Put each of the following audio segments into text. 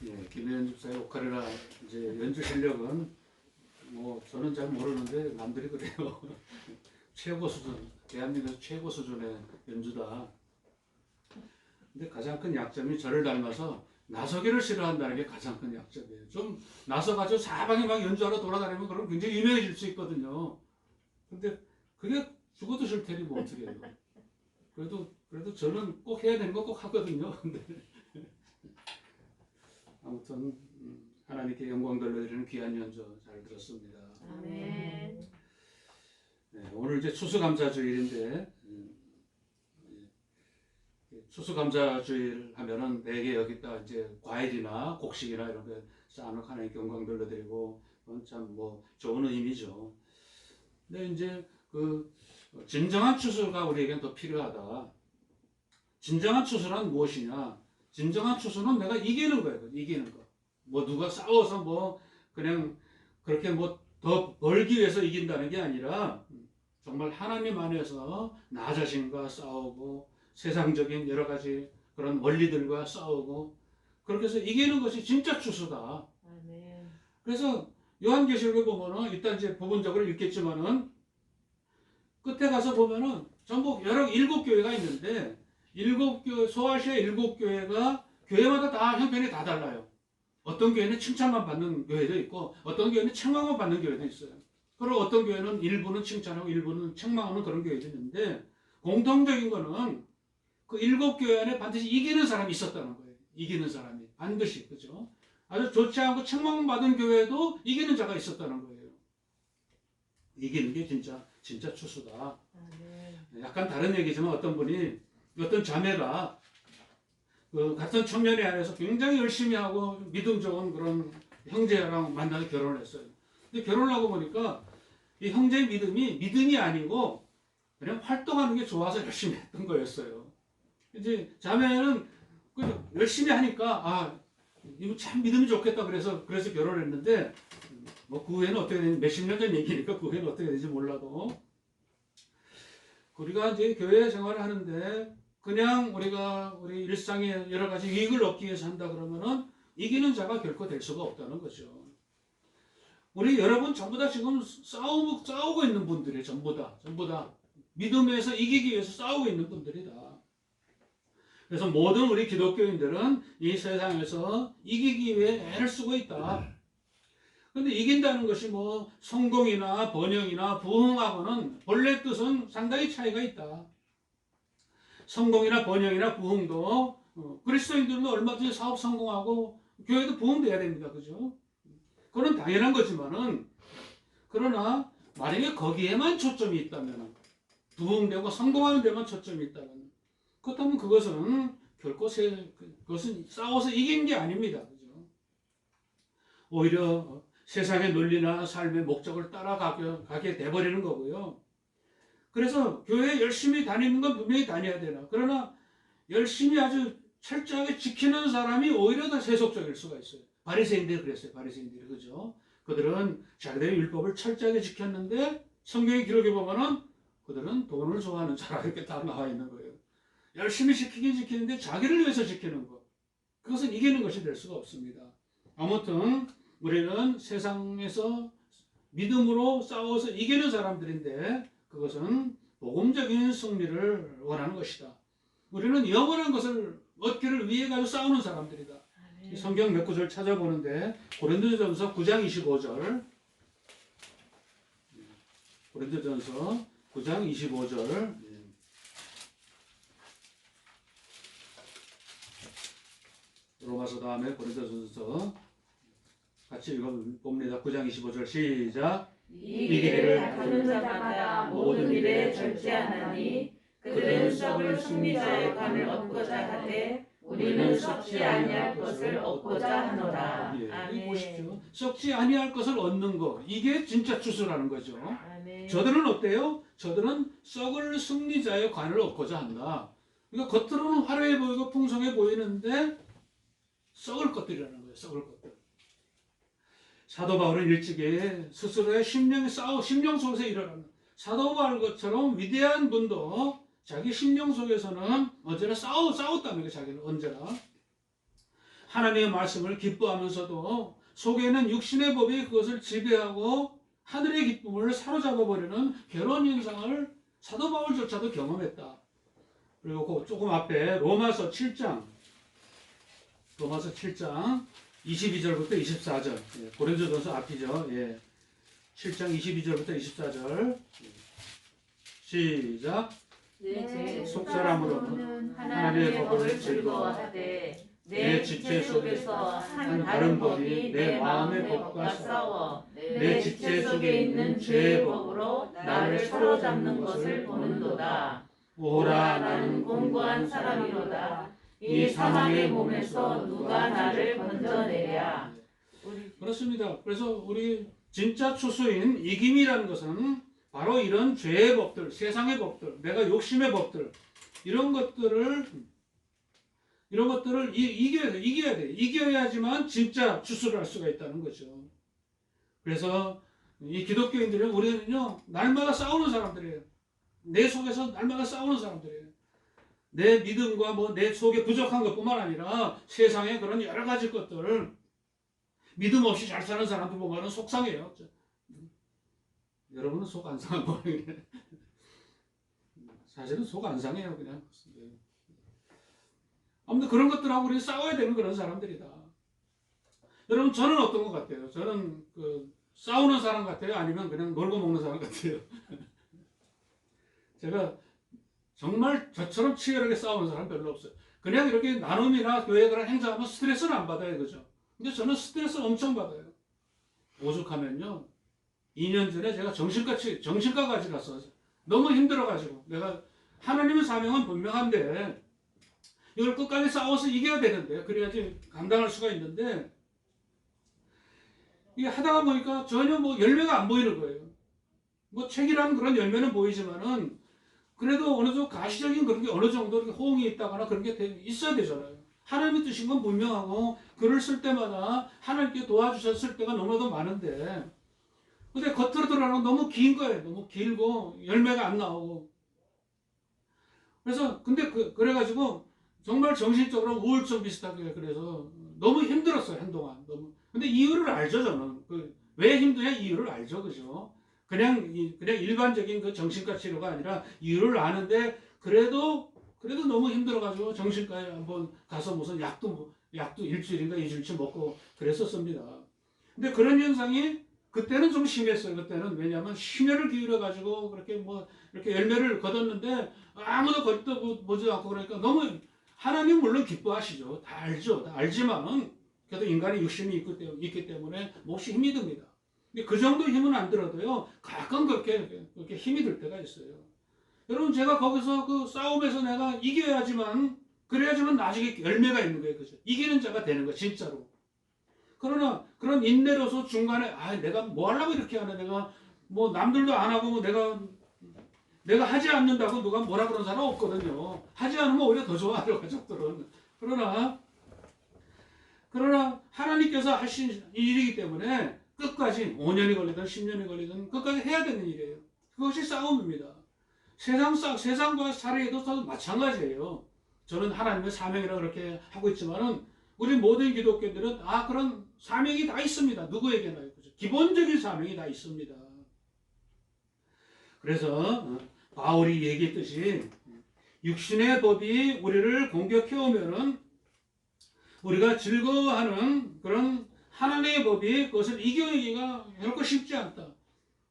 예, 김혜연 집사의 오카리나 이제 연주 실력은 뭐 저는 잘 모르는데 남들이 그래요. 최고 수준, 대한민국에서 최고 수준의 연주다. 근데 가장 큰 약점이 저를 닮아서 나서기를 싫어한다는 게 가장 큰 약점이에요. 좀 나서가지고 사방에 막 연주하러 돌아다니면 그럼 굉장히 유명해질 수 있거든요. 근데 그게 죽어도 싫다니 뭐 어떻게 해요. 그래도 저는 꼭 해야 되는 거 꼭 하거든요. 근데 아무튼 하나님께 영광 돌려드리는 귀한 연주 잘 들었습니다. 아멘. 네, 오늘 이제 추수감사주일인데 추수감사주일 하면은 대개 여기다 이제 과일이나 곡식이나 이런 거 쌓아놓고 하나님께 영광 돌려드리고 참 뭐 좋은 의미죠. 근데 이제 그 진정한 추수가 우리에겐 더 필요하다. 진정한 추수란 무엇이냐? 진정한 추수는 내가 이기는 거예요. 이기는 거. 뭐 누가 싸워서 뭐 그냥 그렇게 뭐 더 벌기 위해서 이긴다는 게 아니라 정말 하나님 안에서 나 자신과 싸우고 세상적인 여러 가지 그런 원리들과 싸우고 그렇게 해서 이기는 것이 진짜 추수다. 아멘. 그래서 요한계시록에 보면은 일단 이제 부분적으로 읽겠지만은 끝에 가서 보면은 전부 여러 일곱 교회가 있는데 일곱 교회 소아시아 일곱 교회가 교회마다 다 형편이 다 달라요. 어떤 교회는 칭찬만 받는 교회도 있고 어떤 교회는 책망만 받는 교회도 있어요. 그리고 어떤 교회는 일부는 칭찬하고 일부는 책망하는 그런 교회도 있는데 공통적인 거는 그 일곱 교회 안에 반드시 이기는 사람이 있었다는 거예요. 이기는 사람이 반드시 그죠? 아주 좋지 않고 책망받은 교회도 이기는 자가 있었다는 거예요. 이기는 게 진짜 추수다. 아멘. 약간 다른 얘기지만 어떤 자매가 그 같은 청년회 안에서 굉장히 열심히 하고 믿음 좋은 그런 형제랑 만나서 결혼을 했어요. 근데 결혼을 하고 보니까 이 형제의 믿음이 아니고 그냥 활동하는 게 좋아서 열심히 했던 거였어요. 이제 자매는 열심히 하니까 이거 참 믿음이 좋겠다 그래서 결혼을 했는데 뭐 그 후에는 어떻게 되는지 몇십 년 전 얘기니까 그 후에는 어떻게 되는지 몰라도 우리가 이제 교회 생활을 하는데 그냥 우리 일상에 여러 가지 이익을 얻기 위해서 한다 그러면은 이기는 자가 결코 될 수가 없다는 거죠. 우리 여러분 전부 다 지금 싸우고 있는 분들이에요. 전부 다 믿음에서 이기기 위해서 싸우고 있는 분들이다. 그래서 모든 우리 기독교인들은 이 세상에서 이기기 위해 애를 쓰고 있다. 그런데 이긴다는 것이 뭐 성공이나 번영이나 부흥하고는 본래 뜻은 상당히 차이가 있다. 성공이나 번영이나 부흥도 그리스도인들도 얼마든지 사업 성공하고 교회도 부흥돼야 됩니다. 그죠? 그건 당연한 거지만은 그러나 만약에 거기에만 초점이 있다면 부흥되고 성공하는 데만 초점이 있다면 그렇다면 그것은 결코 그것은 싸워서 이긴 게 아닙니다. 그죠? 오히려 세상의 논리나 삶의 목적을 따라가게 돼버리는 거고요. 그래서 교회 열심히 다니는 건 분명히 다녀야 되나. 그러나 열심히 아주 철저하게 지키는 사람이 오히려 더 세속적일 수가 있어요. 바리새인들이 그랬어요. 바리새인들이 그죠? 그들은 자기들의 율법을 철저하게 지켰는데 성경의 기록에 보면은 그들은 돈을 좋아하는 자라 이렇게 다 나와 있는 거예요. 열심히 지키긴 지키는데 자기를 위해서 지키는 것. 그것은 이기는 것이 될 수가 없습니다. 아무튼 우리는 세상에서 믿음으로 싸워서 이기는 사람들인데 그것은 복음적인 승리를 원하는 것이다. 우리는 영원한 것을 얻기를 위해 가지고 싸우는 사람들이다. 아멘. 성경 몇 구절 찾아보는데 고린도전서 9장 25절 고린도전서 9장 25절 로마서 다음에 고린도전서 같이 읽어봅니다. 9장 25절 시작. 이 길을 다투는 자마다 모든 일에 절제하나니 그들은 썩을 승리자의 관을 얻고자 하되 우리는 썩지 아니할 것을 얻고자 하노라. 예, 아멘. 보십시오. 썩지 아니할 것을 얻는 것. 이게 진짜 추수라는 거죠. 아멘. 저들은 어때요? 저들은 썩을 승리자의 관을 얻고자 한다. 그러니까 겉으로는 화려해 보이고 풍성해 보이는데 썩을 것들이라는 거예요. 썩을 것들. 사도 바울은 일찍이 스스로의 심령 속에서 일어나는 사도 바울 것처럼 위대한 분도 자기 심령 속에서는 언제나 싸웠다는 거예요. 자기는 언제나 하나님의 말씀을 기뻐하면서도 속에는 육신의 법이 그것을 지배하고 하늘의 기쁨을 사로잡아버리는 괴로운 현상을 사도 바울조차도 경험했다. 그리고 그 조금 앞에 로마서 7장 22절부터 24절 고린도전서 앞이죠. 7장 22절부터 24절 시작. 내 속사람으로는 하나님의 법을 즐거워하되 내 지체 속에서 한 다른 법이 내 마음의 법과 싸워 내 지체 속에 있는 죄의 법으로 나를 사로잡는 것을 보는도다. 오라 나는 공고한 사람이로다. 이 사망의 몸에서 누가 나를 건져내랴. 그렇습니다. 그래서 우리 진짜 추수인 이김이라는 것은 바로 이런 죄의 법들, 세상의 법들, 내가 욕심의 법들 이런 것들을 이겨야 돼. 이겨야지만 진짜 추수를 할 수가 있다는 거죠. 그래서 이 기독교인들은 우리는요 날마다 싸우는 사람들이에요. 내 속에서 날마다 싸우는 사람들이에요. 내 믿음과 내 속에 부족한 것뿐만 아니라 세상의 그런 여러 가지 것들 믿음 없이 잘 사는 사람들 보면 속상해요. 여러분은 속 안 상한 거예요. 사실은 속 안 상해요. 그냥. 아무튼 그런 것들하고 우리 싸워야 되는 그런 사람들이다. 여러분 저는 어떤 것 같아요? 저는 싸우는 사람 같아요? 아니면 그냥 놀고 먹는 사람 같아요? 제가 정말 저처럼 치열하게 싸우는 사람 별로 없어요. 그냥 이렇게 나눔이나 교회 그런 행사하면 스트레스는 안 받아요. 그죠? 근데 저는 스트레스 엄청 받아요. 오죽하면요. 2년 전에 제가 정신과까지 갔어요. 너무 힘들어가지고. 내가 하나님의 사명은 분명한데 이걸 끝까지 싸워서 이겨야 되는데 그래야지 감당할 수가 있는데 이게 하다가 보니까 전혀 열매가 안 보이는 거예요. 책이라는 그런 열매는 보이지만은 그래도 어느 정도 가시적인 그런 게 어느 정도 호응이 있다거나 그런 게 있어야 되잖아요. 하나님이 주신 건 분명하고 글을 쓸 때마다 하나님께 도와주셨을 때가 너무나도 많은데 근데 겉으로 드러나는 건 너무 긴 거예요. 너무 길고 열매가 안 나오고 그래서 근데 그래가지고 정말 정신적으로 우울증 비슷하게 그래서 너무 힘들었어요. 한동안 너무. 근데 이유를 알죠. 저는 왜 힘드냐 이유를 알죠. 그죠? 그냥 일반적인 그 정신과 치료가 아니라 이유를 아는데 그래도 너무 힘들어가지고 정신과에 한번 가서 무슨 약도 일주일인가 2주일치 먹고 그랬었습니다. 근데 그런 현상이 그때는 좀 심했어요. 그때는 왜냐하면 심혈을 기울여가지고 그렇게 이렇게 열매를 거뒀는데 아무도 거듭도 보지 않고 그러니까 너무 하나님 물론 기뻐하시죠. 다 알죠. 다 알지만은 그래도 인간의 육신이 있기 때문에 몹시 힘이 듭니다. 근데 그 정도 힘은 안 들어도요. 가끔 그렇게 힘이 들 때가 있어요. 여러분 제가 거기서 그 싸움에서 내가 이겨야지만 그래야지만 나중에 열매가 있는 거예요. 그죠? 이기는 자가 되는 거예요. 진짜로. 그러나 그런 인내로서 중간에 내가 뭐 하려고 이렇게 하나 내가 남들도 안 하고 내가 하지 않는다고 누가 뭐라 그러는 사람 없거든요. 하지 않으면 오히려 더 좋아하죠. 가족들은. 그러나 하나님께서 하신 일이기 때문에 끝까지 5년이 걸리든 10년이 걸리든 끝까지 해야 되는 일이에요. 그것이 싸움입니다. 세상과 살아도 마찬가지예요. 저는 하나님의 사명이라고 그렇게 하고 있지만은 우리 모든 기독교들은 그런 사명이 다 있습니다. 누구에게나. 기본적인 사명이 다 있습니다. 그래서 바울이 얘기했듯이 육신의 법이 우리를 공격해오면은 우리가 즐거워하는 그런 하나님의 법이 그것을 이겨내기가 결코 쉽지 않다.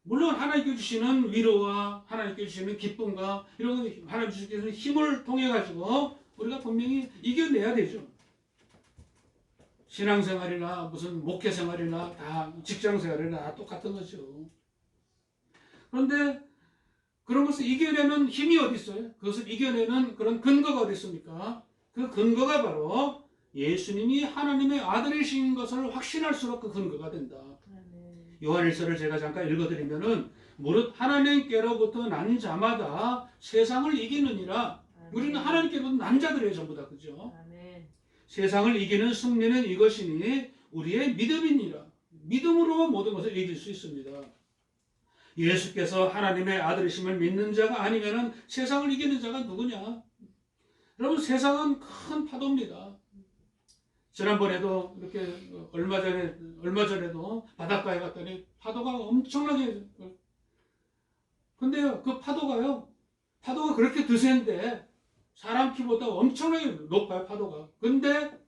물론 하나님께 주시는 위로와 하나님께 주시는 기쁨과 이런 하나님 주시는 힘을 통해 가지고 우리가 분명히 이겨내야 되죠. 신앙생활이나 무슨 목회생활이나 다 직장생활이나 다 똑같은 거죠. 그런데 그런 것을 이겨내는 힘이 어디 있어요? 그것을 이겨내는 그런 근거가 어디 있습니까? 그 근거가 바로 예수님이 하나님의 아들이신 것을 확신할수록 그 근거가 된다. 요한일서를 제가 잠깐 읽어드리면은 무릇 하나님께로부터 난 자마다 세상을 이기느니라. 우리는 하나님께로부터 난 자들이에요. 전부 다. 그죠? 세상을 이기는 승리는 이것이니 우리의 믿음이니라. 믿음으로 모든 것을 이길 수 있습니다. 예수께서 하나님의 아들이심을 믿는 자가 아니면은 세상을 이기는 자가 누구냐? 여러분 세상은 큰 파도입니다. 지난번에도 이렇게 얼마 전에도 바닷가에 갔더니 파도가 엄청나게, 근데요, 그 파도가 그렇게 드센데 사람 키보다 엄청나게 높아요, 파도가. 근데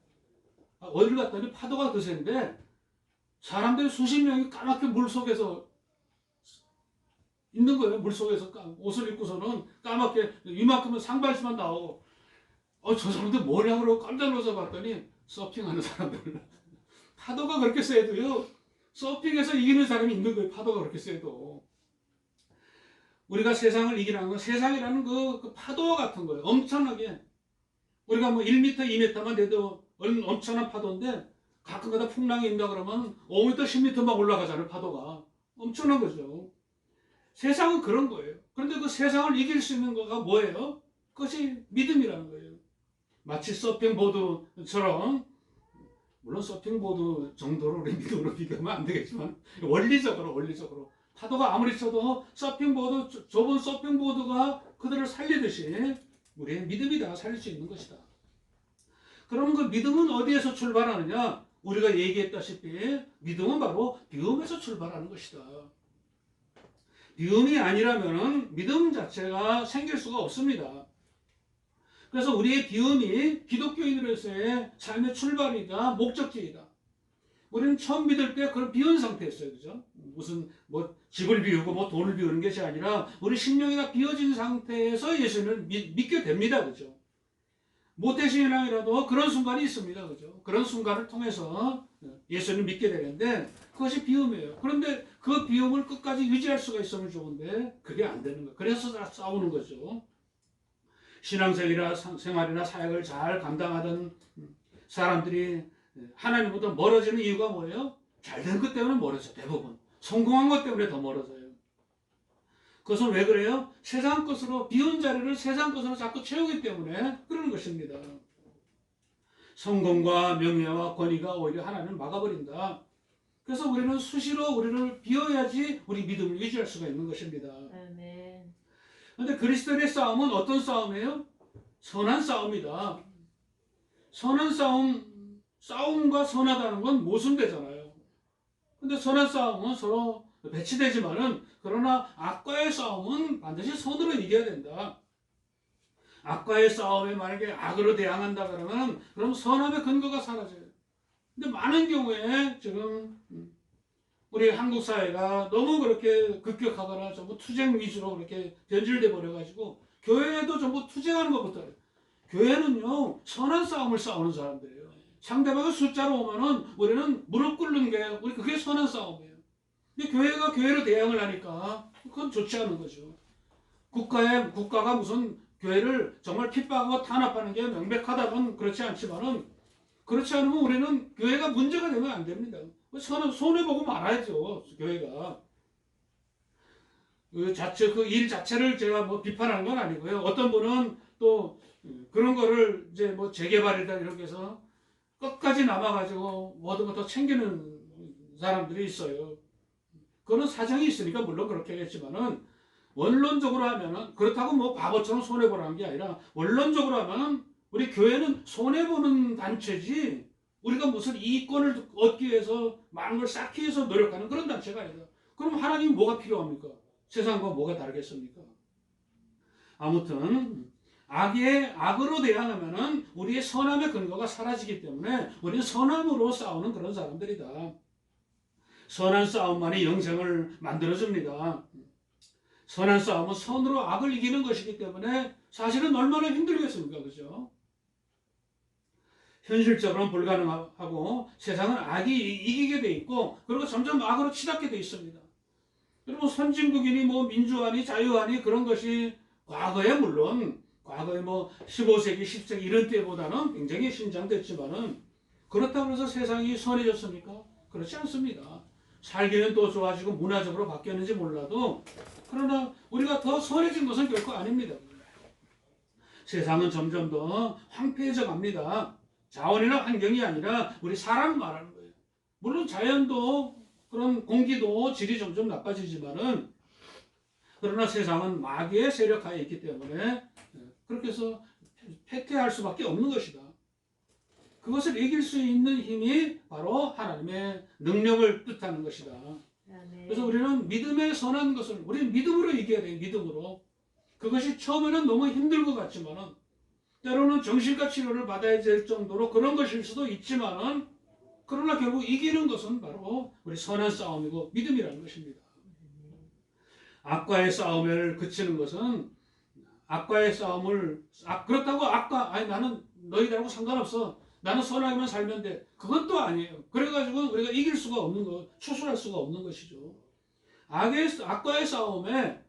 어딜 갔더니 파도가 드센데 사람들이 수십 명이 까맣게 물 속에서 있는 거예요. 물 속에서 옷을 입고서는 까맣게 이만큼은 상반신만 나오고, 저 사람들 뭐냐 그러고 깜짝 놀라서 봤더니 서핑하는 사람들. 파도가 그렇게 세도요, 서핑에서 이기는 사람이 있는 거예요. 파도가 그렇게 세도. 우리가 세상을 이기라는 건 세상이라는 그 파도와 같은 거예요. 엄청나게. 우리가 뭐 1m, 2m만 돼도 엄청난 파도인데 가끔가다 풍랑이 있다 그러면 5m, 10m 막 올라가잖아요. 파도가. 엄청난 거죠. 세상은 그런 거예요. 그런데 그 세상을 이길 수 있는 거가 뭐예요? 그것이 믿음이라는 거예요. 마치 서핑보드처럼, 물론 서핑보드 정도로 우리 믿음으로 비교하면 안 되겠지만 원리적으로 파도가 아무리 쳐도 좁은 서핑보드가 그들을 살리듯이 우리의 믿음이 다 살릴 수 있는 것이다. 그러면 그 믿음은 어디에서 출발하느냐? 우리가 얘기했다시피 믿음은 바로 비움에서 출발하는 것이다. 비움이 아니라면 믿음 자체가 생길 수가 없습니다. 그래서 우리의 비움이 기독교인으로서의 삶의 출발이다, 목적지이다. 우리는 처음 믿을 때 그런 비운 상태였어요. 그죠? 무슨 집을 비우고 돈을 비우는 것이 아니라 우리 심령이 다 비워진 상태에서 예수님을 믿게 됩니다. 그죠? 모태신앙이라도 그런 순간이 있습니다. 그죠? 그런 순간을 통해서 예수님을 믿게 되는데 그것이 비움이에요. 그런데 그 비움을 끝까지 유지할 수가 있으면 좋은데 그게 안 되는 거예요. 그래서 싸우는 거죠. 신앙생활이나 사역을 잘 감당하던 사람들이 하나님보다 멀어지는 이유가 뭐예요? 잘된 것 때문에 멀어져요. 대부분. 성공한 것 때문에 더 멀어져요. 그것은 왜 그래요? 세상 것으로, 비운 자리를 세상 것으로 자꾸 채우기 때문에 그러는 것입니다. 성공과 명예와 권위가 오히려 하나님을 막아버린다. 그래서 우리는 수시로 우리를 비워야지 우리 믿음을 유지할 수가 있는 것입니다. 아멘. 그런데 그리스도인의 싸움은 어떤 싸움이에요? 선한 싸움이다. 선한 싸움과 선하다는 건 모순되잖아요. 근데 선한 싸움은 서로 배치되지만은, 그러나 악과의 싸움은 반드시 선으로 이겨야 된다. 악과의 싸움에 만약에 악으로 대항한다 그러면 그럼 선함의 근거가 사라져요. 근데 많은 경우에 지금 우리 한국 사회가 너무 그렇게 급격하거나 전부 투쟁 위주로 그렇게 변질돼 버려가지고 교회에도 전부 투쟁하는 것부터, 교회는요 선한 싸움을 싸우는 사람들이에요. 상대방이 숫자로 오면은 우리는 무릎 꿇는 게 그게 선한 싸움이에요. 근데 교회가 교회로 대항을 하니까 그건 좋지 않은 거죠. 국가가 무슨 교회를 정말 핍박하고 탄압하는 게 명백하다면 그렇지 않지만은, 그렇지 않으면 우리는 교회가 문제가 되면 안 됩니다. 손해보고 말아야죠, 교회가. 그 일 자체를 제가 비판하는 건 아니고요. 어떤 분은 또 그런 거를 이제 재개발이다 이렇게 해서 끝까지 남아가지고 모든 거 더 챙기는 사람들이 있어요. 그거는 사정이 있으니까 물론 그렇게 하겠지만은, 원론적으로 하면은, 그렇다고 바보처럼 손해보라는 게 아니라, 원론적으로 하면은 우리 교회는 손해보는 단체지 우리가 무슨 이익권을 얻기 위해서 많은 걸 쌓기 위해서 노력하는 그런 단체가 아니다. 그럼 하나님이 뭐가 필요합니까? 세상과 뭐가 다르겠습니까? 아무튼 악으로 대항하면은 우리의 선함의 근거가 사라지기 때문에 우리는 선함으로 싸우는 그런 사람들이다. 선한 싸움만이 영생을 만들어줍니다. 선한 싸움은 선으로 악을 이기는 것이기 때문에 사실은 얼마나 힘들겠습니까? 그죠? 현실적으로는 불가능하고 세상은 악이 이기게 돼 있고, 그리고 점점 악으로 치닫게 돼 있습니다. 그리고 선진국이니 민주화니 자유화니 그런 것이 과거에 15세기, 10세기 이런 때보다는 굉장히 신장됐지만은, 그렇다고 해서 세상이 선해졌습니까? 그렇지 않습니다. 살기는 또 좋아지고 문화적으로 바뀌었는지 몰라도, 그러나 우리가 더 선해진 것은 결코 아닙니다. 세상은 점점 더 황폐해져 갑니다. 자원이나 환경이 아니라 우리 사람 말하는 거예요. 물론 자연도, 그런 공기도 질이 점점 나빠지지만은, 그러나 세상은 마귀의 세력하에 있기 때문에 그렇게 해서 패퇴할 수밖에 없는 것이다. 그것을 이길 수 있는 힘이 바로 하나님의 능력을 뜻하는 것이다. 그래서 우리는 믿음의 선한 것을 우리는 믿음으로 이겨야 돼요. 믿음으로. 그것이 처음에는 너무 힘들 것 같지만은 때로는 정신과 치료를 받아야 될 정도로 그런 것일 수도 있지만은 그러나 결국 이기는 것은 바로 우리 선한 싸움이고 믿음이라는 것입니다. 악과의 싸움을 그치는 것은 악과의 싸움을 그렇다고 아니 나는 너희들하고 상관없어. 나는 선하게만 살면 돼. 그건 또 아니에요. 그래가지고 우리가 이길 수가 없는 거, 추스할 수가 없는 것이죠. 악과의 싸움을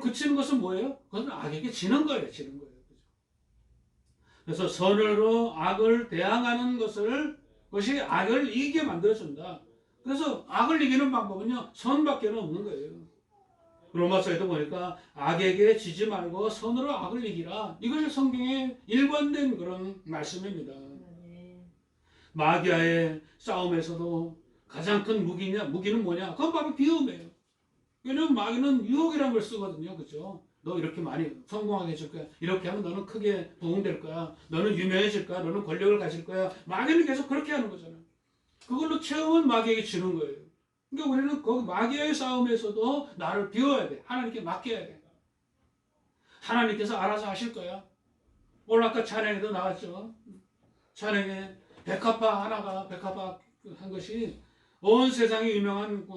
그치는 것은 뭐예요? 그것은 악에게 지는 거예요. 지는 거예요. 그래서 선으로 악을 대항하는 것이 악을 이기게 만들어준다. 그래서 악을 이기는 방법은요, 선밖에 없는 거예요. 로마서에도 보니까 악에게 지지 말고 선으로 악을 이기라. 이것이 성경의 일관된 그런 말씀입니다. 마귀와의 싸움에서도 가장 큰 무기는 뭐냐? 그건 바로 비움이에요. 왜냐면 마귀는 유혹이라는 걸 쓰거든요. 그죠? 너 이렇게 많이 성공하게 해줄 거야. 이렇게 하면 너는 크게 부흥될 거야. 너는 유명해질 거야. 너는 권력을 가질 거야. 마귀는 계속 그렇게 하는 거잖아요. 그걸로 채우면 마귀에게 지는 거예요. 그러니까 우리는 거기 마귀의 싸움에서도 나를 비워야 돼. 하나님께 맡겨야 돼. 하나님께서 알아서 하실 거야. 오늘 아까 찬양에도 나왔죠. 찬양에 백합화 한 것이 온 세상에 유명한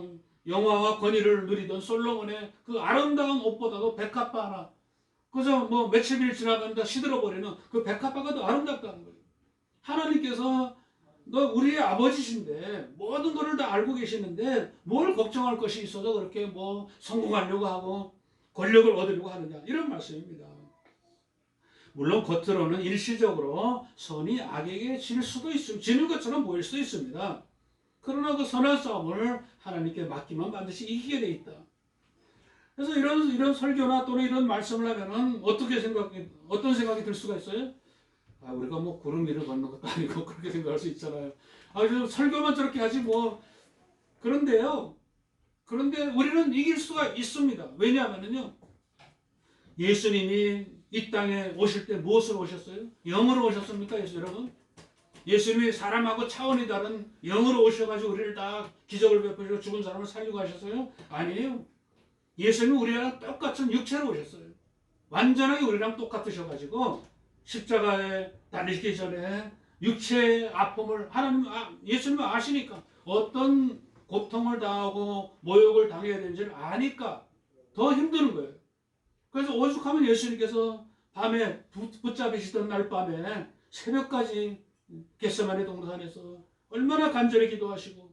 영화와 권위를 누리던 솔로몬의 그 아름다운 옷보다도 백합화 하나. 그래서 뭐 며칠 지나간다 시들어버리는 그 백합화가 더 아름답다는 거예요. 하나님께서 너 우리의 아버지신데 모든 것을 다 알고 계시는데 뭘 걱정할 것이 있어서 그렇게 뭐 성공하려고 하고 권력을 얻으려고 하느냐 이런 말씀입니다. 물론 겉으로는 일시적으로 선이 악에게 질 수도 있습니다. 지는 것처럼 보일 수도 있습니다. 그러나 그 선한 싸움을 하나님께 맡기면 반드시 이기게 돼 있다. 그래서 이런 설교나 또는 이런 말씀을 하면은 어떤 생각이 들 수가 있어요? 우리가 뭐 구름 위를 걷는 것도 아니고 그렇게 생각할 수 있잖아요. 설교만 저렇게 하지 뭐. 그런데요. 그런데 우리는 이길 수가 있습니다. 왜냐하면요. 예수님이 이 땅에 오실 때 무엇으로 오셨어요? 영으로 오셨습니까? 여러분? 예수님이 사람하고 차원이 다른 영으로 오셔가지고 우리를 다 기적을 베푸시고 죽은 사람을 살리고 하셨어요? 아니에요. 예수님이 우리랑 똑같은 육체로 오셨어요. 완전하게 우리랑 똑같으셔가지고 십자가에 달리기 전에 육체의 아픔을 예수님은 아시니까 어떤 고통을 당하고 모욕을 당해야 되는지를 아니까 더 힘드는 거예요. 그래서 오죽하면 예수님께서 밤에 붙잡히시던 날 밤에 새벽까지 겟세마네 동산에서 얼마나 간절히 기도하시고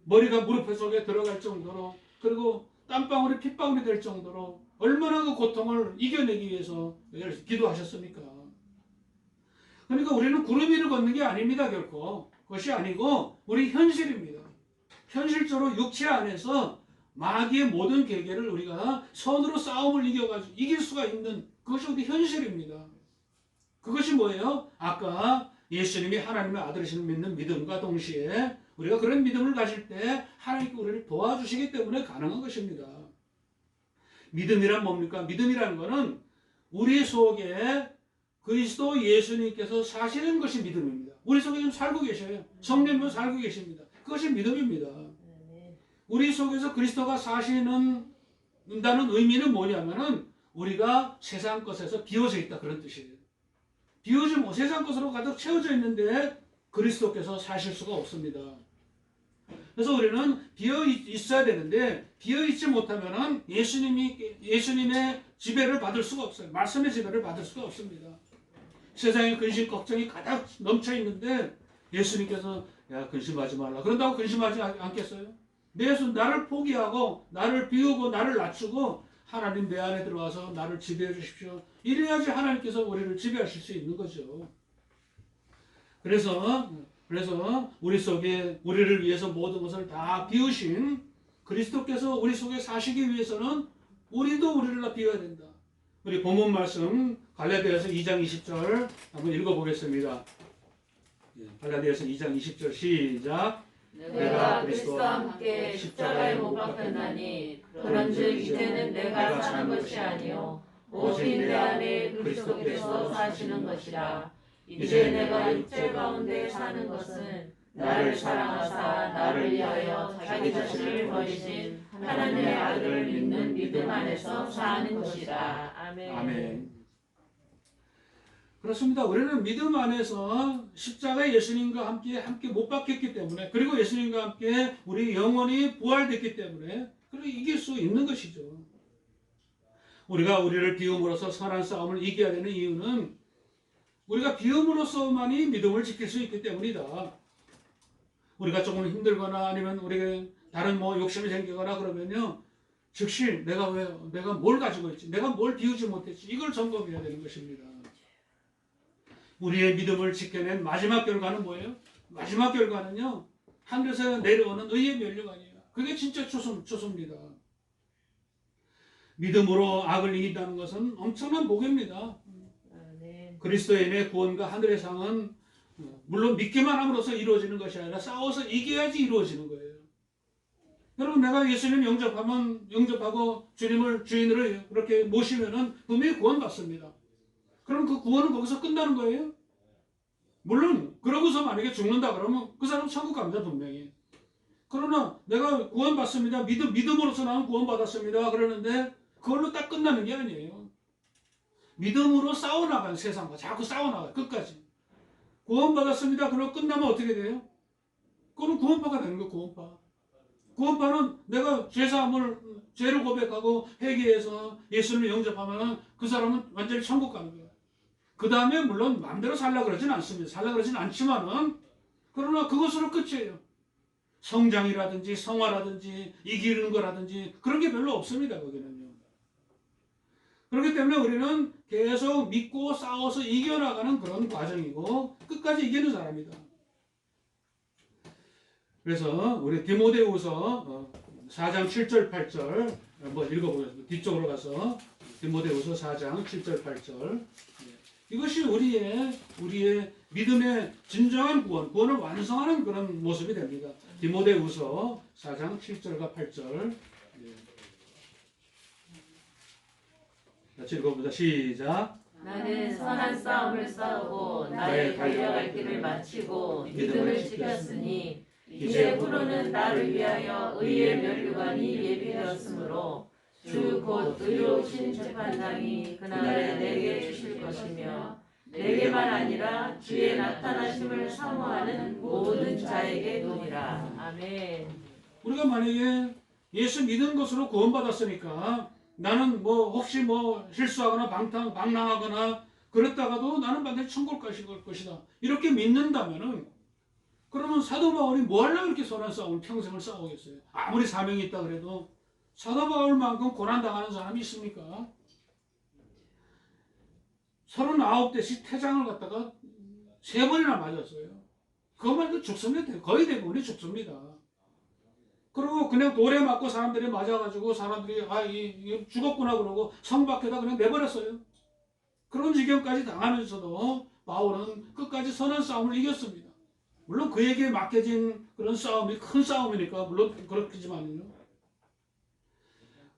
머리가 무릎 속에 들어갈 정도로 그리고 땀방울이 핏방울이 될 정도로 얼마나 그 고통을 이겨내기 위해서 기도하셨습니까? 그러니까 우리는 구름 위를 걷는 게 아닙니다. 결코. 그것이 아니고 우리 현실입니다. 현실적으로 육체 안에서 마귀의 모든 계계를 우리가 선으로 싸움을 이겨가지고 이길 수가 있는 그것이 우리 현실입니다. 그것이 뭐예요? 아까 예수님이 하나님의 아들이심을 믿는 믿음과 동시에 우리가 그런 믿음을 가질 때 하나님께 우리를 도와주시기 때문에 가능한 것입니다. 믿음이란 뭡니까? 믿음이라는 것은 우리 속에 그리스도 예수님께서 사시는 것이 믿음입니다. 우리 속에 좀 살고 계셔요. 성령님도 살고 계십니다. 그것이 믿음입니다. 우리 속에서 그리스도가 사시는다는 의미는 뭐냐면은 우리가 세상 것에서 비워져 있다 그런 뜻이에요. 세상 것으로 가득 채워져 있는데 그리스도께서 사실 수가 없습니다. 그래서 우리는 비어 있어야 되는데 비어 있지 못하면은 예수님의 지배를 받을 수가 없어요. 말씀의 지배를 받을 수가 없습니다. 세상에 근심 걱정이 가득 넘쳐 있는데 예수님께서 야 근심하지 말라. 그런다고 근심하지 않겠어요? 나를 포기하고 나를 비우고 나를 낮추고 하나님 내 안에 들어와서 나를 지배해 주십시오. 이래야지 하나님께서 우리를 지배하실 수 있는 거죠. 그래서 우리 속에 우리를 위해서 모든 것을 다 비우신 그리스도께서 우리 속에 사시기 위해서는 우리도 우리를 다 비워야 된다. 우리 본문 말씀 갈라디아서 2장 20절 한번 읽어보겠습니다. 갈라디아서 2장 20절 시작. 내가 그리스도와 함께 십자가에 못 박혔나니 그런즉 이제는 내가 사는 것이 아니요 오직 내 안에 그리스도께서 사시는 것이라. 이제 내가 육체 가운데 사는 것은 나를 사랑하사 나를 위하여 자기 자신을 버리신 하나님의 아들을 믿는 믿음 안에서 사는 것이라. 아멘. 아멘. 그렇습니다. 우리는 믿음 안에서 십자가 예수님과 함께 못 박혔기 때문에, 그리고 예수님과 함께 우리 영혼이 부활됐기 때문에 그리고 이길 수 있는 것이죠. 우리가 우리를 비움으로써 선한 싸움을 이겨야 되는 이유는 우리가 비움으로써만이 믿음을 지킬 수 있기 때문이다. 우리가 조금 힘들거나 아니면 우리가 다른 욕심이 생기거나 그러면요, 즉시 내가 뭘 가지고 있지, 내가 뭘 비우지 못했지, 이걸 점검해야 되는 것입니다. 우리의 믿음을 지켜낸 마지막 결과는 뭐예요? 마지막 결과는요, 하늘에서 내려오는 의의 면류관이에요. 그게 진짜 초소입니다. 믿음으로 악을 이긴다는 것은 엄청난 복입니다. 그리스도인의 구원과 하늘의 상은 물론 믿기만 함으로써 이루어지는 것이 아니라 싸워서 이겨야지 이루어지는 거예요. 여러분, 내가 예수님 영접하고 주님을 주인으로 그렇게 모시면은 분명히 구원받습니다. 그럼 그 구원은 거기서 끝나는 거예요? 물론 그러고서 만약에 죽는다 그러면 그 사람은 천국 갑니다, 분명히. 그러나 내가 구원받습니다, 믿음으로서 나는 구원받았습니다 그러는데 그걸로 딱 끝나는 게 아니에요. 믿음으로 싸워나가요. 세상과 자꾸 싸워나가요. 끝까지. 구원받았습니다 그러고 끝나면 어떻게 돼요? 그건 구원파가 되는 거예요. 구원파. 구원파는 내가 죄를 고백하고 회개해서 예수님을 영접하면 그 사람은 완전히 천국 가는 거예요. 그 다음에 물론 마음대로 살려고 그러진 않습니다. 살려고 그러진 않지만은, 그러나 그것으로 끝이에요. 성장이라든지 성화라든지 이기는 거라든지 그런 게 별로 없습니다. 거기는요. 그렇기 때문에 우리는 계속 믿고 싸워서 이겨나가는 그런 과정이고 끝까지 이기는 사람이다. 그래서 우리 디모데후서 4장 7절 8절 한번 읽어보겠습니다. 뒤쪽으로 가서 디모데후서 4장 7절 8절. 이것이 우리의 믿음의 진정한 구원을 완성하는 그런 모습이 됩니다. 디모데후서 4장 7절과 8절. 같이 읽어보자. 시작. 나는 선한 싸움을 싸우고 나의 달려갈 길을 마치고 믿음을 지켰으니 이제부로는 나를 위하여 의의 면류관이 예비되었으므로 주 곧 의로우신 재판장이 그날에 내게 주실 것이며 내게만 아니라 주의 나타나심을 사모하는 모든 자에게 도니라. 아멘. 우리가 만약에 예수 믿은 것으로 구원받았으니까 나는 혹시 실수하거나 방랑하거나 그랬다가도 나는 반드시 천국 갈 것이다, 이렇게 믿는다면은, 그러면 사도 바울이 뭐 하려고 이렇게 선한 싸움을 평생을 싸우겠어요? 아무리 사명이 있다 그래도. 사도 바울만큼 고난당하는 사람이 있습니까? 39대씩 태장을 갖다가 3번이나 맞았어요. 그것만 해도 죽습니다. 거의 대부분이 죽습니다. 그리고 그냥 돌에 맞고 사람들이 맞아가지고 사람들이 이 죽었구나 그러고 성 밖에다 그냥 내버렸어요. 그런 지경까지 당하면서도 바울은 끝까지 선한 싸움을 이겼습니다. 물론 그에게 맡겨진 그런 싸움이 큰 싸움이니까 물론 그렇겠지만요.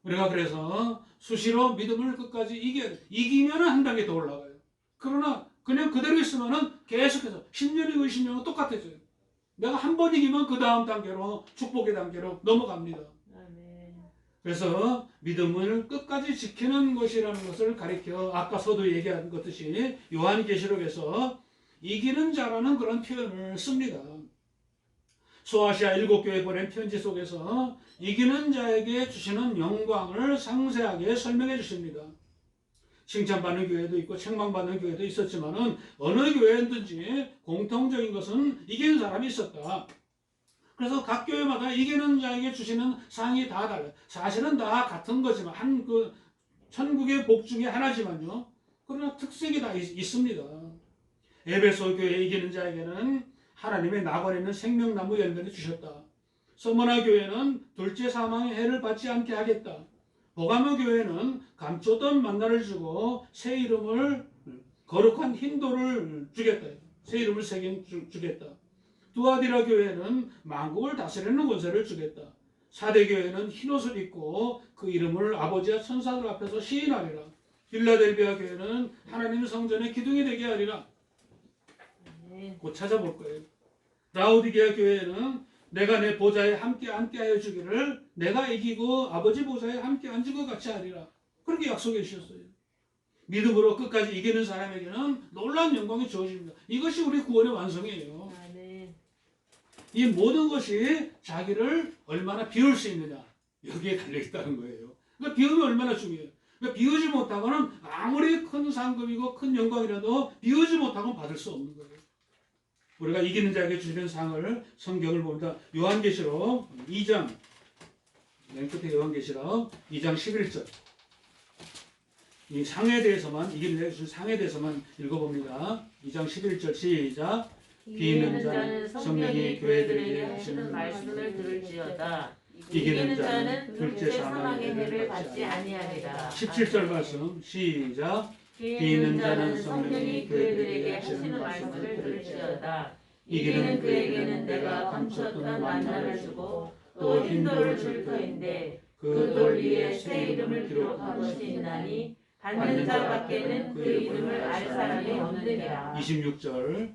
우리가 그래서 수시로 믿음을 끝까지 이기면 한 단계 더 올라가요. 그러나 그냥 그대로 있으면은 계속해서 10년이고 20년은 똑같아져요. 내가 한 번 이기면 그 다음 단계로, 축복의 단계로 넘어갑니다. 그래서 믿음을 끝까지 지키는 것이라는 것을 가리켜 아까 서도 얘기한 것듯이 요한계시록에서 이기는 자라는 그런 표현을 씁니다. 소아시아 7교회에 보낸 편지 속에서 이기는 자에게 주시는 영광을 상세하게 설명해 주십니다. 칭찬받는 교회도 있고 책망받는 교회도 있었지만은 어느 교회든지 공통적인 것은 이기는 사람이 있었다. 그래서 각 교회마다 이기는 자에게 주시는 상이 다 달라요. 사실은 다 같은 거지만 천국의 복 중에 하나지만요. 그러나 특색이 다 있습니다. 에베소 교회 이기는 자에게는 하나님의 낙원에 있는 생명나무 열매를 주셨다. 서머나 교회는 둘째 사망의 해를 받지 않게 하겠다. 보가모 교회는 감추었던 만나를 주고 새 이름을, 거룩한 흰돌을 주겠다. 새 이름을 새긴 주겠다. 두아디라 교회는 만국을 다스리는 권세를 주겠다. 사대 교회는 흰옷을 입고 그 이름을 아버지와 천사들 앞에서 시인하리라. 필라델비아 교회는 하나님의 성전의 기둥이 되게 하리라. 아멘. 곧 찾아볼 거예요. 라오디게아 교회는 내가 내 보좌에 함께 앉게 주기를 내가 이기고 아버지 보좌에 함께 앉은 것 같이 하리라. 그렇게 약속해 주셨어요. 믿음으로 끝까지 이기는 사람에게는 놀라운 영광이 주어집니다. 이것이 우리 구원의 완성이에요. 아멘. 이 모든 것이 자기를 얼마나 비울 수 있느냐 여기에 달려있다는 거예요. 그러니까 비움이 얼마나 중요해요. 그러니까 비우지 못하고는 아무리 큰 상급이고 큰 영광이라도 비우지 못하고는 받을 수 없는 거예요. 우리가 이기는 자에게 주시는 상을 성경을 봅니다. 요한계시록 2장 맨 끝에 요한계시록 2장 11절 이 상에 대해서만 이기는 자에게 주신 상에 대해서만 읽어봅니다. 2장 11절 시작. 이기는 자는 성령이 교회들에게 하시는 말씀을 들을지어다. 이기는 자는 둘째 사망의 해를 받지 아니하리라. 17절 말씀 시작. 이기는 자는 성령이 교회들에게 하시는 말씀을 들을지어다. 이기는 그에게는 내가 감췄던 만나를 주고 또 흰 돌을 줄 터인데 그 돌 위에 새 이름을 기록한 것이 있나니 받는 자밖에는 그 이름을 알 사람이 없느니라. 26절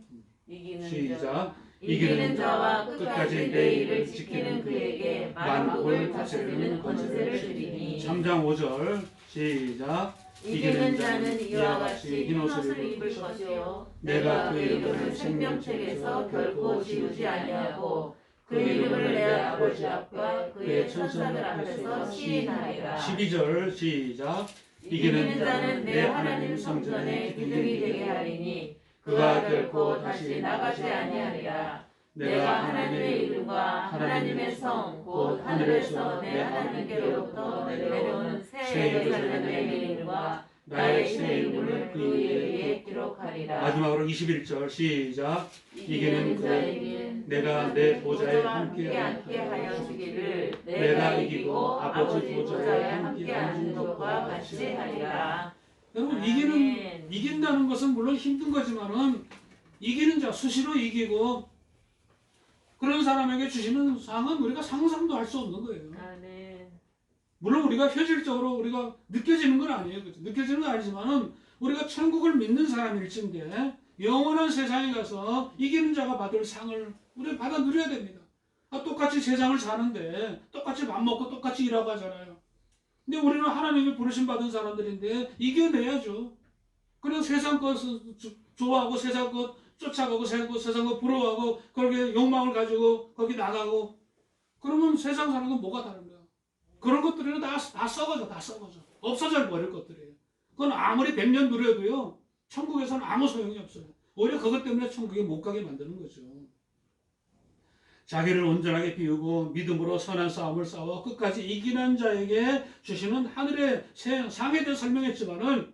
시작. 이기는 자와 끝까지 내 일을 지키는 그에게 만국을 다스리는 권세를 주리니. 3장 5절 시작. 이기는 자는 이와 같이 흰 옷을 입을 것이요 내가 그 이름을 생명책에서 결코 지우지 아니하고 그 이름을 내 아버지 앞과 그의 천사들 앞에서 시인하리라. 12절 시작. 이기는 자는 내 하나님 성전의 기둥이 되게 하리니 그가 결코 다시 나가지 아니하리라. 내가 하나님의 이름과 하나님의 성 곧 하늘에서 내 하나님께로부터 내려오는 새 예루살렘의 이름과 나의 새 이름을 그 위에 기록하리라. 마지막으로 21절 시작. 이기는 자에게 내가 내 보좌에 함께 앉게 하여 주기를 내가 이기고 아버지 보좌에 함께 앉은 것과 같이 하리라. 여러분 아멘. 이긴다는 것은 물론 힘든 거지만은 이기는 자 수시로 이기고 그런 사람에게 주시는 상은 우리가 상상도 할 수 없는 거예요. 아멘. 물론 우리가 현실적으로 우리가 느껴지는 건 아니에요. 그렇죠? 느껴지는 건 아니지만은 우리가 천국을 믿는 사람일진데 영원한 세상에 가서 이기는 자가 받을 상을 우리가 받아 누려야 됩니다. 똑같이 세상을 사는데 똑같이 밥 먹고 똑같이 일하고 하잖아요. 근데 우리는 하나님이 부르심 받은 사람들인데 이겨내야죠. 그래서 세상 것을 좋아하고 세상 것 쫓아가고 세상 것 부러워하고 거기에 욕망을 가지고 거기 나가고 그러면 세상 사는 건 뭐가 다른 거야? 그런 것들은 다 썩어져. 없어져 버릴 것들이에요. 그건 아무리 100년 누려도요 천국에서는 아무 소용이 없어요. 오히려 그것 때문에 천국에 못 가게 만드는 거죠. 자기를 온전하게 비우고 믿음으로 선한 싸움을 싸워 끝까지 이기는 자에게 주시는 하늘의 상에 대해 설명했지만은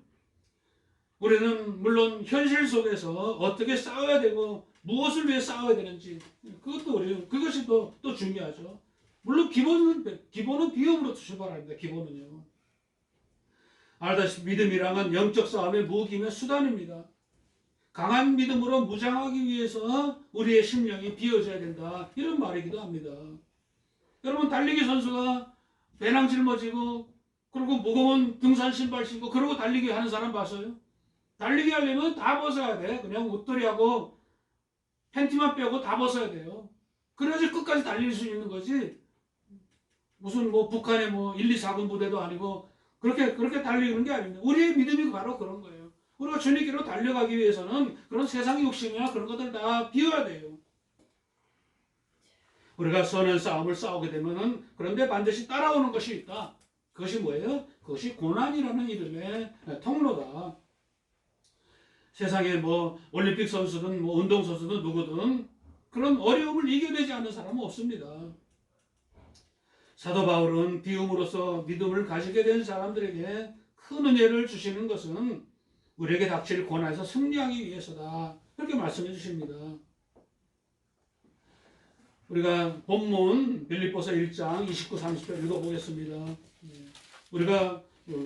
우리는 물론 현실 속에서 어떻게 싸워야 되고 무엇을 위해 싸워야 되는지 그것이 또 중요하죠. 물론 기본은 비움으로 출발합니다. 기본은요. 알다시피 믿음이랑은 영적 싸움의 무기며 수단입니다. 강한 믿음으로 무장하기 위해서 우리의 심령이 비워져야 된다. 이런 말이기도 합니다. 여러분 달리기 선수가 배낭 짊어지고 그리고 무거운 등산 신발 신고 그러고 달리기 하는 사람 봤어요? 달리기 하려면 다 벗어야 돼. 그냥 옷걸이하고 팬티만 빼고 다 벗어야 돼요. 그래야지 끝까지 달릴 수 있는 거지. 무슨 북한의 1, 2, 4군 부대도 아니고 그렇게 달리는 게 아닙니다. 우리의 믿음이 바로 그런 거예요. 우리가 주님께로 달려가기 위해서는 그런 세상 욕심이나 그런 것들 다 비워야 돼요. 우리가 선한 싸움을 싸우게 되면은 그런데 반드시 따라오는 것이 있다. 그것이 뭐예요? 그것이 고난이라는 이름의 통로다. 세상에 올림픽 선수든 운동 선수든 누구든 그런 어려움을 이겨내지 않는 사람은 없습니다. 사도 바울은 비움으로써 믿음을 가지게 된 사람들에게 큰 은혜를 주시는 것은 우리에게 닥칠 고난에서 승리하기 위해서다. 그렇게 말씀해 주십니다. 우리가 본문 빌립보서 1장 29, 30절 읽어보겠습니다. 우리가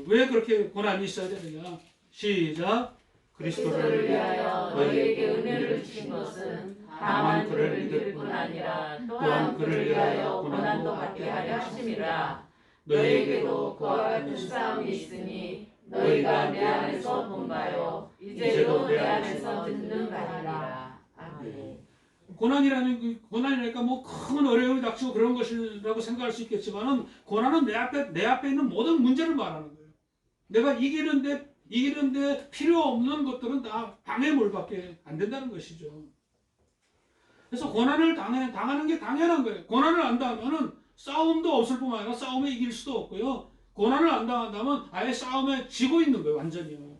왜 그렇게 고난이 있어야 되느냐. 시작. 그리스도를 위하여 너희에게 은혜를 주신 것은 다만 그를 믿을 뿐 아니라 또한 그를 위하여 고난도 받게 하려 하심이라. 너희에게도 그와 같은 싸움이 있으니 너희가 내 안에서 본 바요 이제도 내 안에서 듣는 바니라. 아멘. 고난이라니까 뭐 큰 어려움이 닥치고 그런 것이라고 생각할 수 있겠지만은 고난은 내 앞에 있는 모든 문제를 말하는 거예요. 내가 이기는데 필요 없는 것들은 다 방해물밖에 안 된다는 것이죠. 그래서 고난을 당하는 게 당연한 거예요. 고난을 안 당하면은 싸움도 없을 뿐만 아니라 싸움에 이길 수도 없고요. 고난을 안 당한다면 아예 싸움에 지고 있는 거예요, 완전히요.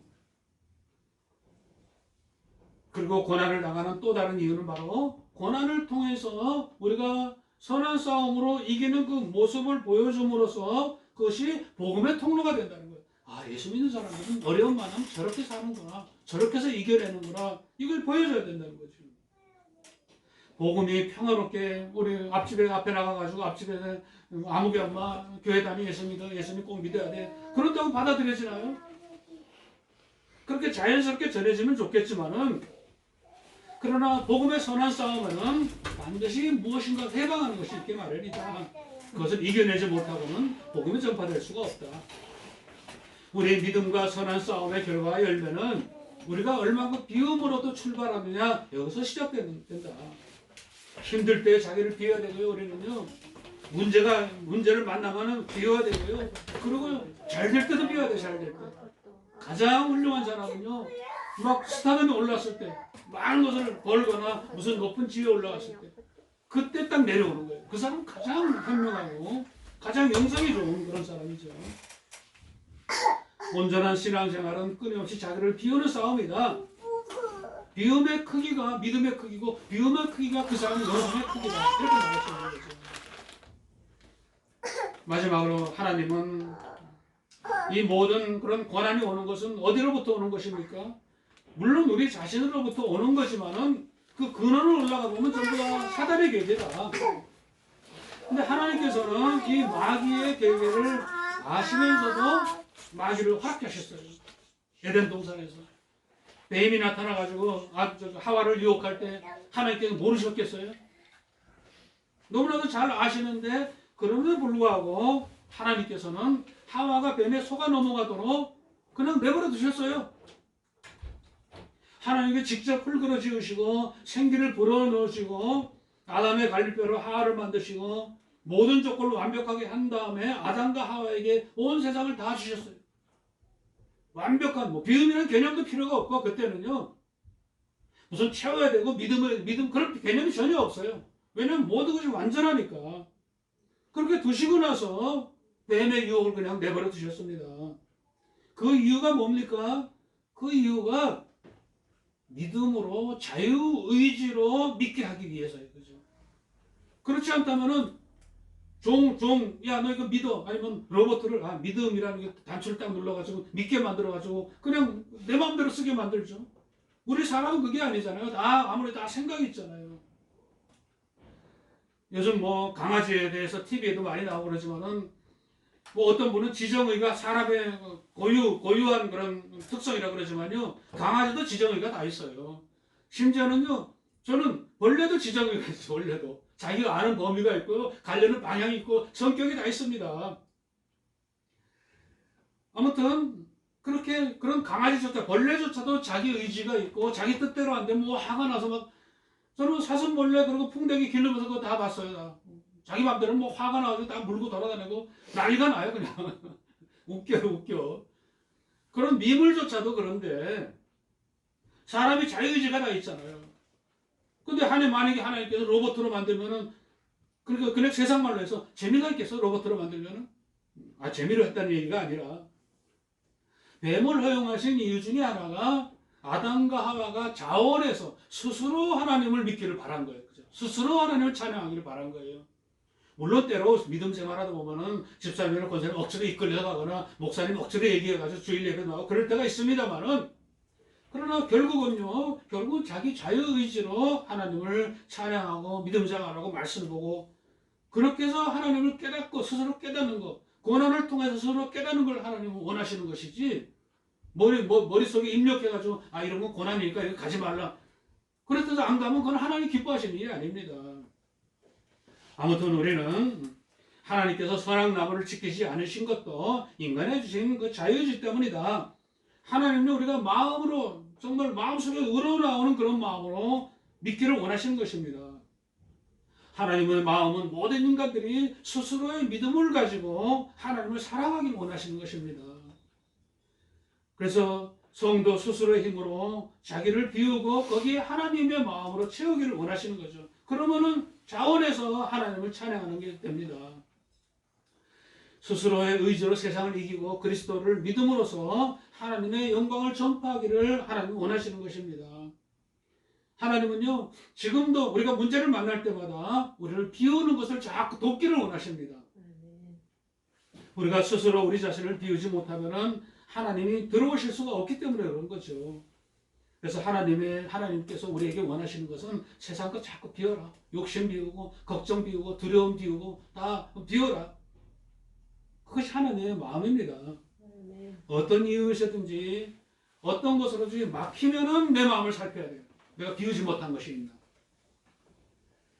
그리고 고난을 당하는 또 다른 이유는 바로 고난을 통해서 우리가 선한 싸움으로 이기는 그 모습을 보여줌으로써 그것이 복음의 통로가 된다는 거예요. 아, 예수 믿는 사람들은 어려움 많으면 저렇게 사는구나, 저렇게 해서 이겨내는구나, 이걸 보여줘야 된다는 거죠. 복음이 평화롭게 우리 앞집에 앞에 나가가지고 앞집에 아무개 엄마 교회 다니 예수 믿어, 예수님 꼭 믿어야 돼, 그렇다고 받아들여지나요? 그렇게 자연스럽게 전해지면 좋겠지만은, 그러나 복음의 선한 싸움에는 반드시 무엇인가 해방하는 것이 있게 마련이다. 그것을 이겨내지 못하고는 복음이 전파될 수가 없다. 우리의 믿음과 선한 싸움의 결과와 열매는 우리가 얼마나 비움으로도 출발하느냐, 여기서 시작된다. 힘들 때 자기를 비워야 되고요. 우리는요, 문제를 만나면은 비워야 되고요. 그리고 잘 될 때도 비워야 돼. 잘 될 때. 가장 훌륭한 사람은요, 막 스타덤에 올랐을 때, 많은 것을 벌거나 무슨 높은 지위에 올라갔을 때, 그때 딱 내려오는 거예요. 그 사람은 가장 현명하고 가장 영성이 좋은 그런 사람이죠. 온전한 신앙생활은 끊임없이 자기를 비우는 싸움이다. 비움의 크기가 믿음의 크기고, 비움의 크기가 그 사람의 영성의 크기다. 이렇게 말하시는 거죠. 마지막으로 하나님은 이 모든 그런 고난이 오는 것은 어디로부터 오는 것입니까? 물론 우리 자신으로부터 오는 거지만은 그 근원을 올라가 보면 전부 다 사단의 계계다. 근데 하나님께서는 이 마귀의 계계를 아시면서도 마귀를 허락하셨어요. 에덴 동산에서 뱀이 나타나가지고 하와를 유혹할 때 하나님께서 모르셨겠어요? 너무나도 잘 아시는데, 그럼에도 불구하고 하나님께서는 하와가 뱀에 속아 넘어가도록 그냥 내버려 두셨어요. 하나님께 직접 흙으로 지으시고 생기를 불어넣으시고 아담의 갈비뼈로 하와를 만드시고 모든 조건을 완벽하게 한 다음에 아담과 하와에게 온 세상을 다 주셨어요. 완벽한 비움이라는 개념도 필요가 없고, 그때는요 무슨 채워야 되고 믿음 그런 개념이 전혀 없어요. 왜냐하면 모든 것이 완전하니까. 그렇게 두시고 나서 뱀의 유혹을 그냥 내버려 두셨습니다. 그 이유가 뭡니까? 그 이유가 믿음으로 자유의지로 믿게 하기 위해서예요. 그죠? 그렇지 않다면은 야, 너 이거 믿어. 아니면 로봇을, 믿음이라는 게 단추를 딱 눌러가지고 믿게 만들어가지고 그냥 내 마음대로 쓰게 만들죠. 우리 사람은 그게 아니잖아요. 아무래도 다 생각이 있잖아요. 요즘 뭐 강아지에 대해서 TV에도 많이 나오고 그러지만은, 뭐 어떤 분은 지정의가 사람의 고유한 그런 특성이라고 그러지만요, 강아지도 지정의가 다 있어요. 심지어는요, 저는 벌레도 지정의가 있어요. 벌레도 자기가 아는 범위가 있고 가려는 방향이 있고 성격이 다 있습니다. 아무튼 그렇게 그런 강아지조차, 벌레조차도 자기 의지가 있고 자기 뜻대로 안 되면 뭐 화가 나서 막, 저는 사슴벌레 그리고 풍뎅이 기르면서 그거 다 봤어요. 자기 맘대로 뭐 화가 나서 다 물고 돌아다니고 난리가 나요 그냥. 웃겨. 그런 미물조차도 그런데 사람이 자유의지가 다 있잖아요. 근데 만약에 하나님께서 로봇으로 만들면은, 그러니까 그냥 세상 말로 해서 재미가 있겠어? 로봇으로 만들면은? 재미로 했다는 얘기가 아니라, 뱀을 허용하신 이유 중에 하나가 아담과 하와가 자원해서 스스로 하나님을 믿기를 바란 거예요. 그죠? 스스로 하나님을 찬양하기를 바란 거예요. 물론 때로 믿음 생활하다 보면은 집사님이나 권사님 억지로 이끌려가거나 목사님 억지로 얘기해가지고 주일 예배 나오고 그럴 때가 있습니다만은, 그러나 결국은 자기 자유의지로 하나님을 찬양하고 믿음 생활하고 말씀 보고, 그렇게 해서 하나님을 깨닫고 스스로 깨닫는 것, 고난을 통해서 스스로 깨닫는 걸 하나님은 원하시는 것이지, 머릿속에 입력해가지고 이런 건 고난이니까 이거 가지 말라, 그랬더니 안 가면 그건 하나님 기뻐하시는 일이 아닙니다. 아무튼 우리는 하나님께서 선악 나무를 지키지 않으신 것도 인간에 주신 그 자유의지 때문이다. 하나님은 우리가 마음으로 정말 마음속에 우러나오는 그런 마음으로 믿기를 원하시는 것입니다. 하나님의 마음은 모든 인간들이 스스로의 믿음을 가지고 하나님을 사랑하길 원하시는 것입니다. 그래서 성도 스스로의 힘으로 자기를 비우고 거기에 하나님의 마음으로 채우기를 원하시는 거죠. 그러면은 자원에서 하나님을 찬양하는 게 됩니다. 스스로의 의지로 세상을 이기고 그리스도를 믿음으로써 하나님의 영광을 전파하기를 하나님은 원하시는 것입니다. 하나님은요, 지금도 우리가 문제를 만날 때마다 우리를 비우는 것을 자꾸 돕기를 원하십니다. 우리가 스스로 우리 자신을 비우지 못하면은 하나님이 들어오실 수가 없기 때문에 그런 거죠. 그래서 하나님께서 우리에게 원하시는 것은 세상 것 자꾸 비워라. 욕심 비우고, 걱정 비우고, 두려움 비우고, 다 비워라. 그것이 하나님의 마음입니다. 어떤 이유에서든지 어떤 것으로든지 막히면은 내 마음을 살펴야 돼요. 내가 비우지 못한 것이 있나.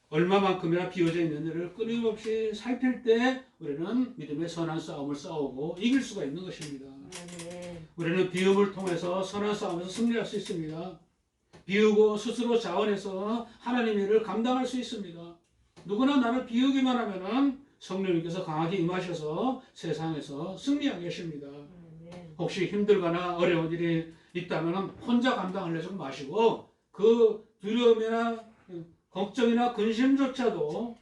얼마만큼이나 비워져 있는지를 끊임없이 살필 때 우리는 믿음의 선한 싸움을 싸우고 이길 수가 있는 것입니다. 우리는 비움을 통해서 선한 싸움에서 승리할 수 있습니다. 비우고 스스로 자원해서 하나님의 일을 감당할 수 있습니다. 누구나 나를 비우기만 하면은 성령님께서 강하게 임하셔서 세상에서 승리하게 하십니다. 혹시 힘들거나 어려운 일이 있다면 혼자 감당하려지 마시고 그 두려움이나 걱정이나 근심조차도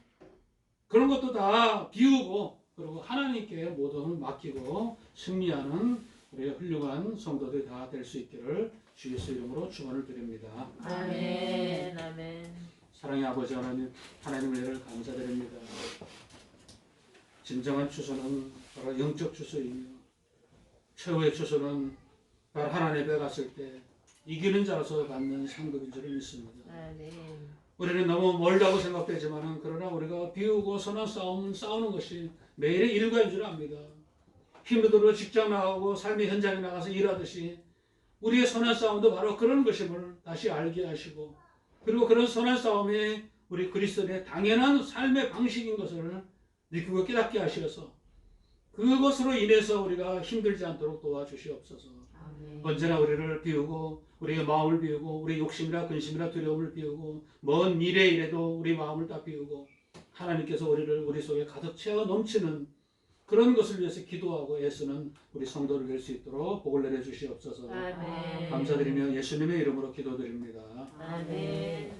그런 것도 다 비우고 그리고 하나님께 모든 걸 맡기고 승리하는 우리의 훌륭한 성도들이 다 될 수 있기를 주 예수 이름으로 축원을 드립니다. 아멘. 아멘. 사랑의 아버지 하나님, 하나님의 은혜를 감사드립니다. 진정한 추수는 바로 영적 추수이며 최후의 추수는 바로 하나님 앞에 갔을 때 이기는 자로서 받는 상급인 줄을 믿습니다. 아멘. 우리는 너무 멀다고 생각되지만 그러나 우리가 비우고 선한 싸움을 싸우는 것이 매일의 일과인 줄 압니다. 힘들어 직장 나가고 삶의 현장에 나가서 일하듯이 우리의 선한 싸움도 바로 그런 것임을 다시 알게 하시고 그리고 그런 선한 싸움이 우리 그리스도인의 당연한 삶의 방식인 것을 느끼고 깨닫게 하셔서 그것으로 인해서 우리가 힘들지 않도록 도와주시옵소서. 아멘. 언제나 우리를 비우고 우리의 마음을 비우고 우리 욕심이나 근심이나 두려움을 비우고 먼 미래에 이래도 우리 마음을 다 비우고 하나님께서 우리 속에 가득 채워 넘치는 그런 것을 위해서 기도하고 애쓰는 우리 성도를 될 수 있도록 복을 내려 주시옵소서. 아멘. 감사드리며 예수님의 이름으로 기도드립니다. 아멘.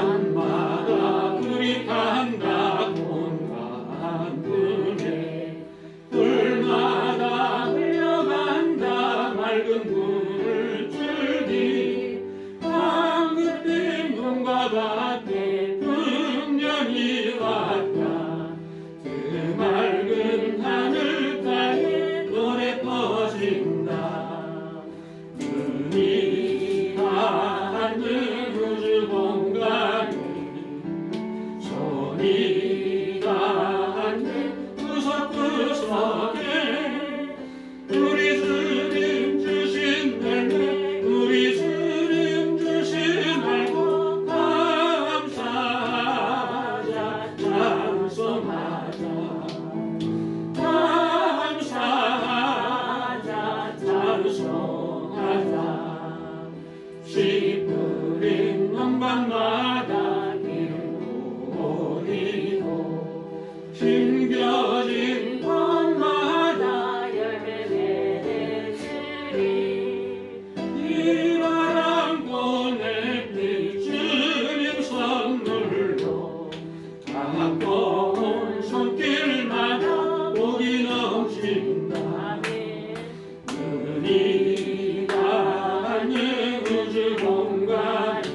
산마다 불이 탄다 온갖 눈에 불마다 흘려간다 맑은 물줄기 황급된 눈과 밭에 풍년이 왔다 그 맑은 하늘가에 노래 퍼진다 눈이 닿는 우주 공간에 손이 닿는 구석구석에 우리 주님 주신 열매 우리 주님 주신 알고 감사하자 찬송하자 감사하자 찬송하자 씨 뿌린 넘방마다 길고리고 힘겨진 곳마다 열매 맺으리. 이 바람 보낼 주님 선물로 가까운 손길마다 복이 넘친다 아멘. 눈이 닿는 우주 공간에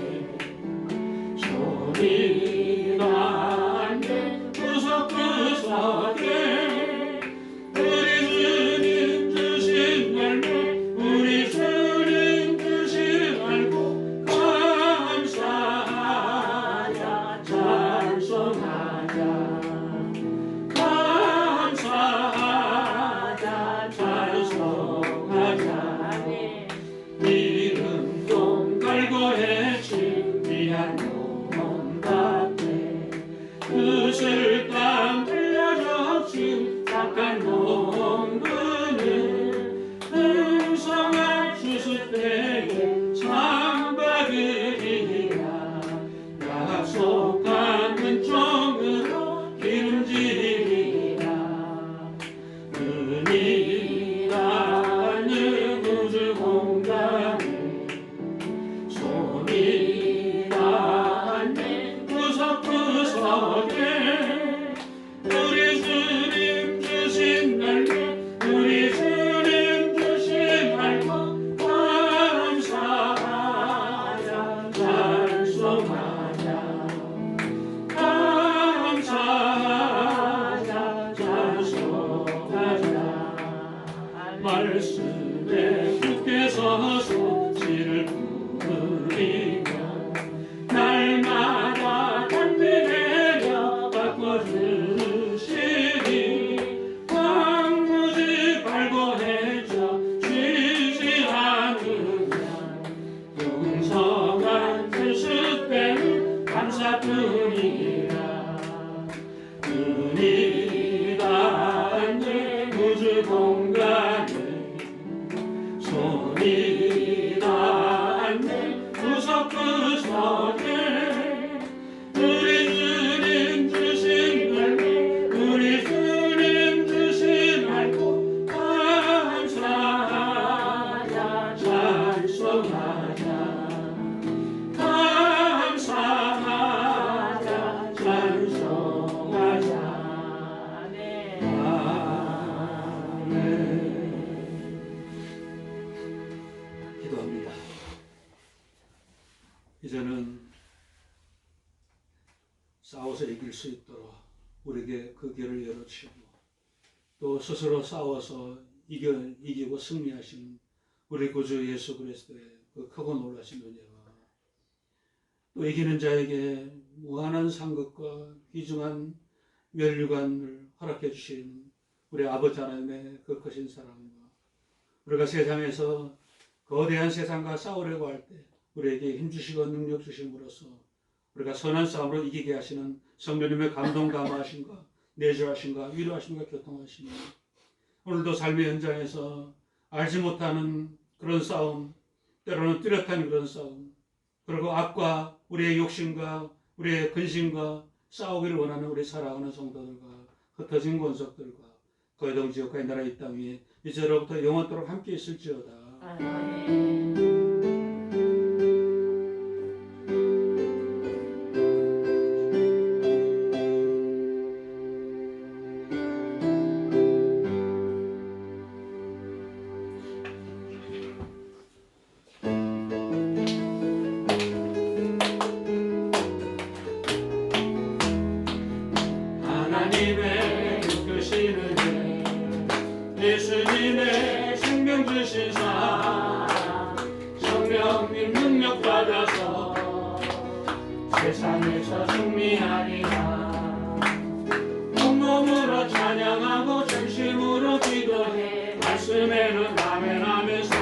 손이 닿는 구석구석에 우리 주님 주신 열매 우리 주님 주신 알고 감사하자 찬송하자 감사하자 감사뿐이라 은이 닿는 우주 공간에 손이 닿는 구석구석에 우리 주님 주신 알고 우리 주님 주신 알고 감사하자 찬송하자 감사하자 찬송하자 아멘. 기도합니다. 이제는 싸워서 이길 수 있도록 우리에게 그 길을 열어주시고 또 스스로 싸워서 이기고 승리하신 우리 구주 예수 그리스도의 그 크고 놀라신 은혜와 또 이기는 자에게 무한한 상급과 귀중한 멸류관을 허락해 주신 우리 아버지 하나님의 그 크신 사랑과 우리가 세상에서 거대한 세상과 싸우려고 할 때 우리에게 힘주시고 능력 주심으로써 우리가 선한 싸움으로 이기게 하시는 성령님의 감동 감화하심과 내주하심과 위로하심과 교통하심이 오늘도 삶의 현장에서 알지 못하는 그런 싸움, 때로는 뚜렷한 그런 싸움, 그리고 악과 우리의 욕심과 우리의 근심과 싸우기를 원하는 우리 사랑하는 성도들과 흩어진 권속들과 거해동 지역과 이 나라 이 땅 위에 이제로부터 영원토록 함께 있을지어다. 아멘. 하나님의 크신 은혜 예수님의 생명 주신 사 성령님 능력 받아서 세상에서 승리하리라 온몸으로 찬양하고 전심으로 기도해 말씀에는 아멘 하면서